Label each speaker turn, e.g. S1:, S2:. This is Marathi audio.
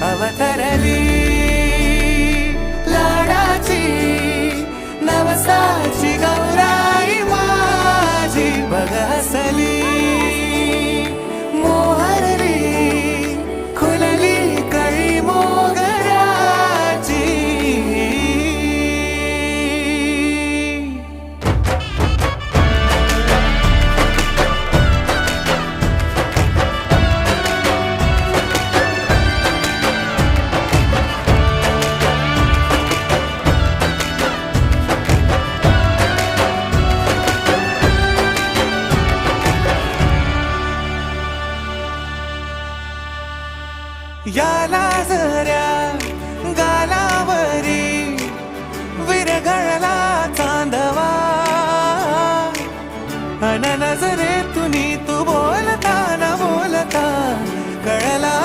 S1: अवतरली लाडाची नवसाची गौराई माझी बघ हसली मोहरली खुलली कळी मोगराची. याला जऱ्या गालावरी विरघळला चांदवा अन नजरेतून तू बोलता न बोलता कळला